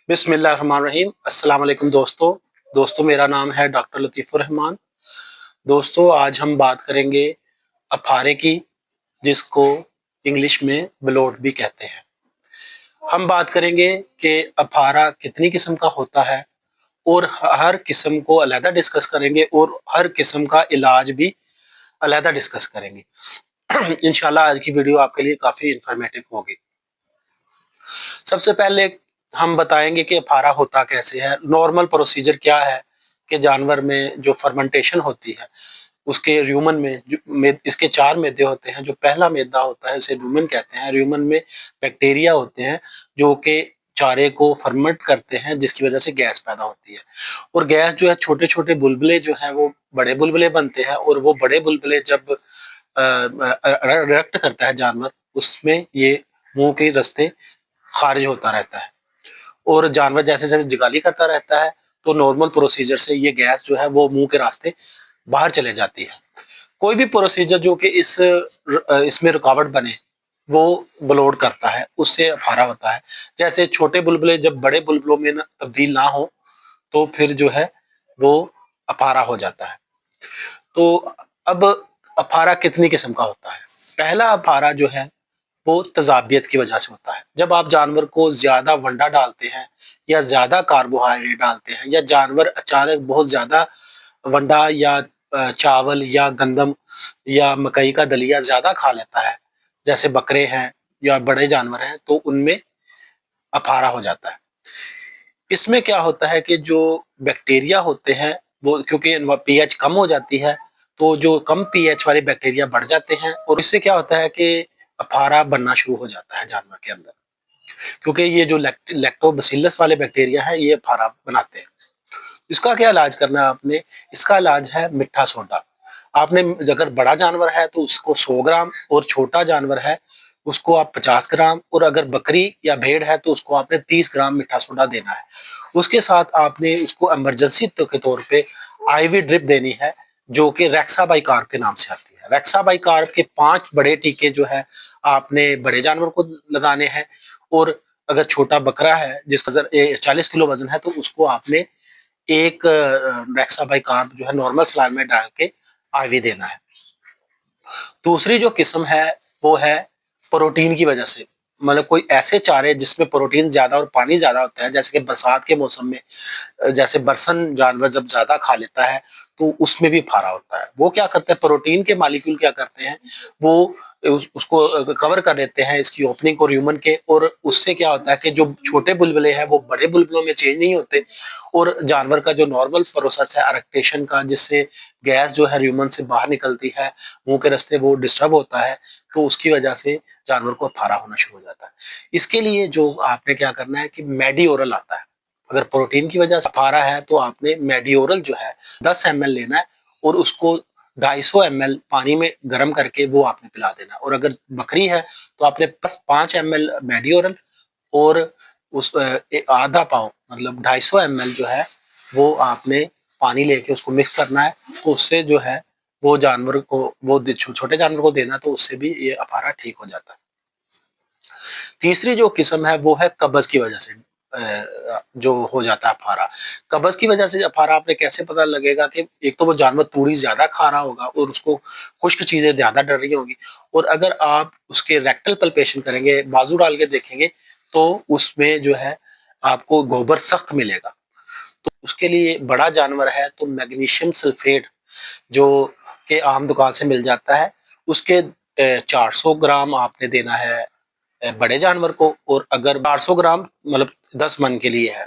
बिस्मिल्लाहिर्रहमानिर्रहीम। अस्सलाम वालेकुम दोस्तों मेरा नाम है डॉक्टर लतीफ़ुर रहमान। दोस्तों आज हम बात करेंगे अफारे की, जिसको इंग्लिश में ब्लोट भी कहते हैं। हम बात करेंगे कि अफारा कितनी किस्म का होता है और हर किस्म को अलहदा डिस्कस करेंगे और हर किस्म का इलाज भी अलहदा डिस्कस करेंगे। इंशाल्लाह आज की वीडियो आपके लिए काफ़ी इंफॉर्मेटिव होगी। सबसे पहले हम बताएंगे कि अफारा होता कैसे है, नॉर्मल प्रोसीजर क्या है कि जानवर में जो फर्मेंटेशन होती है उसके रूमन में इसके 4 मैदे होते हैं। जो पहला मैदा होता है उसे रूमन कहते हैं। रूमन में बैक्टीरिया होते हैं जो कि चारे को फर्मेंट करते हैं, जिसकी वजह से गैस पैदा होती है। और गैस जो है, छोटे छोटे बुलबुले जो हैं वो बड़े बुलबुले बनते हैं, और वो बड़े बुलबुले जब रिएक्ट करता है जानवर, उसमें ये मुंह के रास्ते खारिज होता रहता है। और जानवर जैसे जैसे जुगाली करता रहता है तो नॉर्मल प्रोसीजर से ये गैस जो है वो मुंह के रास्ते बाहर चले जाती है। कोई भी प्रोसीजर जो कि इसमें रुकावट बने वो ब्लोट करता है, उससे अफारा होता है। जैसे छोटे बुलबुले जब बड़े बुलबुलों में तब्दील ना हो तो फिर जो है वो अफारा हो जाता है। तो अब अफारा कितनी किस्म का होता है? पहला अफारा जो है वो तजाबियत की वजह से होता है। जब आप जानवर को ज्यादा वंडा डालते हैं या ज्यादा कार्बोहाइड्रेट डालते हैं, या जानवर अचानक बहुत ज्यादा वंडा या चावल या गंदम या मकई का दलिया ज्यादा खा लेता है, जैसे बकरे हैं या बड़े जानवर हैं, तो उनमें अफारा हो जाता है। इसमें क्या होता है कि जो बैक्टीरिया होते हैं वो, क्योंकि पीएच कम हो जाती है, तो जो कम पीएच वाले बैक्टीरिया बढ़ जाते हैं, और इससे क्या होता है कि अफारा बनना शुरू हो जाता है जानवर के अंदर। क्योंकि ये जो लैक्टोबैसिलस वाले बैक्टीरिया है ये अफारा बनाते हैं। इसका क्या इलाज करना है आपने? इसका इलाज है मीठा सोडा। आपने, अगर बड़ा जानवर है तो उसको 100 ग्राम, और छोटा जानवर है उसको आप 50 ग्राम, और अगर बकरी या भेड़ है तो उसको आपने 30 ग्राम मीठा सोडा देना है। उसके साथ आपने उसको इमरजेंसी के तौर पे आईवी ड्रिप देनी है, जो कि रेक्सा बाइकार्ब के नाम से आती है। रेक्सा बाइकार्ब के 5 बड़े टीके जो है आपने बड़े जानवर को लगाने हैं, और अगर छोटा बकरा है जिसका 40 किलो वजन है तो उसको आपने एक रेक्सा बाइकार्ब जो है नॉर्मल सलाइन में डाल के आईवी देना है। दूसरी जो किस्म है वो है प्रोटीन की वजह से, मतलब कोई ऐसे चारे जिसमें प्रोटीन ज्यादा और पानी ज्यादा होता है, जैसे कि बरसात के मौसम में जैसे बरसन जानवर जब ज्यादा खा लेता है तो उसमें भी फारा होता है। वो क्या करते हैं, प्रोटीन के मालिक्यूल क्या करते हैं, वो उसको कवर कर लेते हैं, इसकी ओपनिंग को ह्यूमन के, और उससे क्या होता है कि जो छोटे बुलबुले हैं वो बड़े बुलबुलों में चेंज नहीं होते, और जानवर का जो नॉर्मल प्रोसेस है अरेक्टेशन का, जिससे गैस जो है ह्यूमन से बाहर निकलती है मुंह के रास्ते, वो डिस्टर्ब होता है, तो उसकी वजह से जानवर को फारा होना शुरू हो जाता है। इसके लिए जो आपने क्या करना है कि मेडिओरल आता है। अगर प्रोटीन की वजह से फारा है तो आपने मेडिओरल जो है 10 ml लेना है, और उसको 250 ml पानी में गर्म करके वो आपने पिला देना। और अगर बकरी है तो आपने बस 5 ml मेडिओरल, और उस आधा पाव मतलब 250 ml जो है वो आपने पानी लेके उसको मिक्स करना है। तो उससे जो है वो जानवर को, वो छोटे जानवर को देना, तो उससे भी ये अफारा ठीक हो जाता है। तीसरी जो किस्म है वो है कब्ज की वजह से जो हो जाता है अफारा। कब्ज की वजह से अफारा आपने कैसे पता लगेगा कि एक तो वो जानवर तूड़ी ज्यादा खा रहा होगा और उसको खुश्क चीजें ज्यादा डर रही होगी, और अगर आप उसके रेक्टल पल्पेशन करेंगे, बाजू डाल के देखेंगे, तो उसमें जो है आपको गोबर सख्त मिलेगा। तो उसके लिए बड़ा जानवर है तो मैग्नीशियम सल्फेट जो कि आम दुकान से मिल जाता है, उसके 400 ग्राम आपने देना है बड़े जानवर को। और अगर 400 ग्राम मतलब 10 मन के लिए है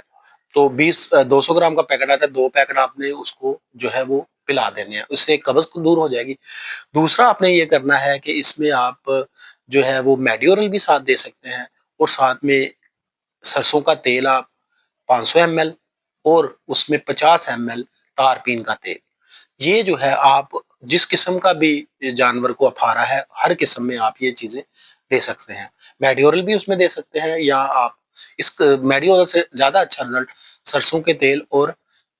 तो 200 ग्राम का पैकेट आता है, 2 पैकेट आपने उसको जो है वो पिला देने हैं, उससे कब्ज दूर हो जाएगी। दूसरा आपने ये करना है कि इसमें आप जो है वो मेडियोरल भी साथ दे सकते हैं, और साथ में सरसों का तेल आप 500 ml, और उसमें 50 ml तारपीन का तेल। ये जो है आप जिस किस्म का भी जानवर को अफारा है हर किस्म में आप ये चीजें दे सकते हैं। मेडियोरल भी उसमें दे सकते हैं, या आप इस मेडियोरल से ज्यादा अच्छा रिजल्ट सरसों के तेल और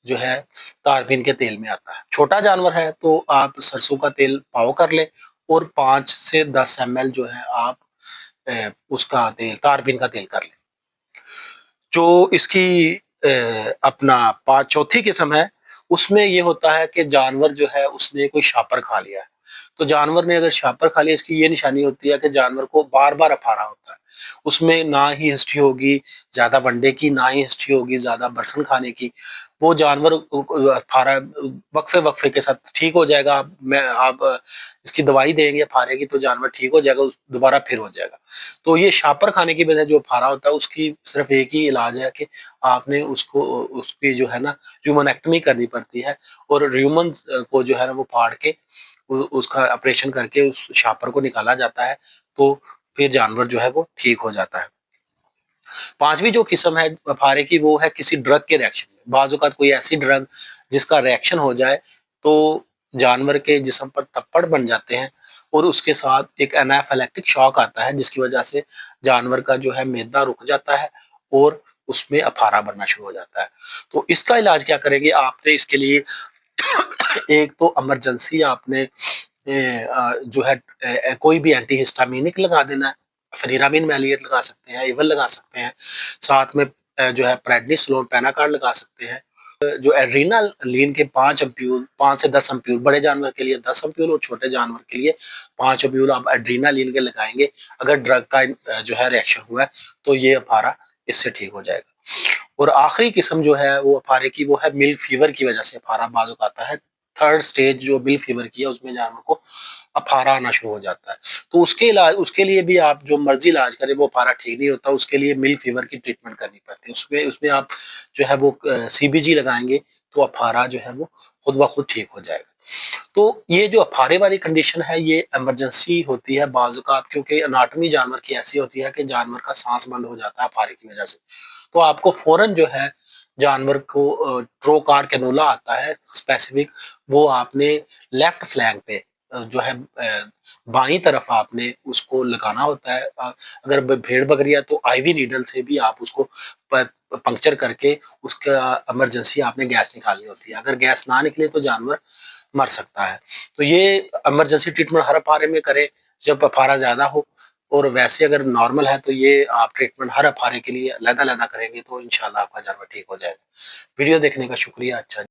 जो है तारपीन के तेल में आता है। छोटा जानवर है तो आप सरसों का तेल पाव कर ले, और 5 से 10 ml जो है आप उसका तेल तारपीन का तेल कर ले। جو اس کی اپنا چوتھی قسم ہے، اس میں یہ ہوتا ہے کہ جانور جو ہے اس نے کوئی شاپر کھا لیا ہے۔ تو جانور نے اگر شاپر کھا لیا، اس کی یہ نشانی ہوتی ہے کہ جانور کو بار بار افارا ہوتا ہے، اس میں نہ ہی ہسٹری ہوگی زیادہ ونڈے کی، نہ ہی ہسٹری ہوگی زیادہ برسن کھانے کی۔ وہ جانور افارا وقفے وقفے کے ساتھ ٹھیک ہو جائے گا، آپ اس کی دوائی دیں گے پھارے کی تو جانور ٹھیک ہو جائے گا، دوبارہ پھر ہو جائے گا۔ تو یہ شاپر کھانے کی وجہ جو پھارا ہوتا ہے، اس کی صرف ایک ہی علاج ہے کہ آپ نے اس کی جو ہے نا ہیومنیکٹمی کرنی پڑتی ہے، اور ریومن کو جو ہے نا وہ پھاڑ کے اس کا آپریشن کر کے اس شاپر کو نکالا جاتا ہے، تو پھر جانور جو ہے وہ ٹھیک ہو جاتا ہے۔ پانچویں جو قسم ہے پھارے کی، وہ ہے کسی ڈرگ کے ریئیکشن میں۔ بعض اوقات کوئی ایسی ڈرگ جس کا ریئیکشن ہو جائے تو جانور کے جسم پر تپڑ بن جاتے ہیں، اور اس کے ساتھ ایک انافیلیکٹک شاک آتا ہے، جس کی وجہ سے جانور کا جو ہے معدہ رک جاتا ہے اور اس میں افارا بننا شروع ہو جاتا ہے۔ تو اس کا علاج کیا کریں گے آپ نے؟ اس کے لیے ایک تو ایمرجنسی آپ نے جو ہے کوئی بھی اینٹی ہسٹامینک لگا دینا ہے، فنیرامین میلیٹ لگا سکتے ہیں، ایول لگا سکتے ہیں، ساتھ میں جو ہے پریڈنیسولون پیناکارڈ لگا سکتے ہیں۔ جو ایڈرینل لین کے 5 امپیول، 5 سے 10 امپیول، بڑے جانور کے لیے 10 امپیول اور چھوٹے جانور کے لیے 5 امپیول آپ ایڈرینل لین کے لگائیں گے۔ اگر ڈرگ کا جو ہے ریئیکشن ہوا ہے تو یہ افارا اس سے ٹھیک ہو جائے گا۔ اور آخری قسم جو ہے وہ افارے کی، وہ ہے ملک فیور کی وجہ سے افارا بعض اوقات آتا ہے۔ تھرڈ سٹیج جو ملک فیور کی ہے، اس میں جانور کو افارا آنا شروع ہو جاتا ہے۔ تو اس کے علاج، اس کے لیے بھی آپ جو مرضی علاج کریں وہ افارا ٹھیک نہیں ہوتا، اس کے لیے ملک فیور کی ٹریٹمنٹ کرنی پڑتی ہے۔ اس میں آپ جو ہے وہ سی بی جی لگائیں گے تو افارا جو ہے وہ خود بخود ٹھیک ہو جائے گا۔ تو یہ جو افارے والی کنڈیشن ہے، یہ ایمرجنسی ہوتی ہے بعض اوقات، کیونکہ اناٹمی جانور کی ایسی ہوتی ہے کہ جانور کا سانس بند ہو جاتا ہے افارے کی وجہ سے۔ تو آپ کو فوراً جو ہے جانور کو ٹروکار کینولا آتا ہے اسپیسیفک، وہ آپ نے لیفٹ فلینک پہ جو ہے بائیں طرف آپ نے اس کو لگانا ہوتا ہے۔ اگر بھیڑ بکری ہے تو آئی وی نیڈل سے بھی آپ اس کو پنکچر کر کے اس کا ایمرجنسی آپ نے گیس نکالنی ہوتی ہے۔ اگر گیس نہ نکلے تو جانور مر سکتا ہے۔ تو یہ ایمرجنسی ٹریٹمنٹ ہر افارے میں کریں جب افارا زیادہ ہو، اور ویسے اگر نارمل ہے تو یہ آپ ٹریٹمنٹ ہر افارے کے لیے علیحدہ علیحدہ کریں گے تو انشاءاللہ آپ کا جانور ٹھیک ہو جائے گا۔ ویڈیو دیکھنے کا شکریہ۔ اچھا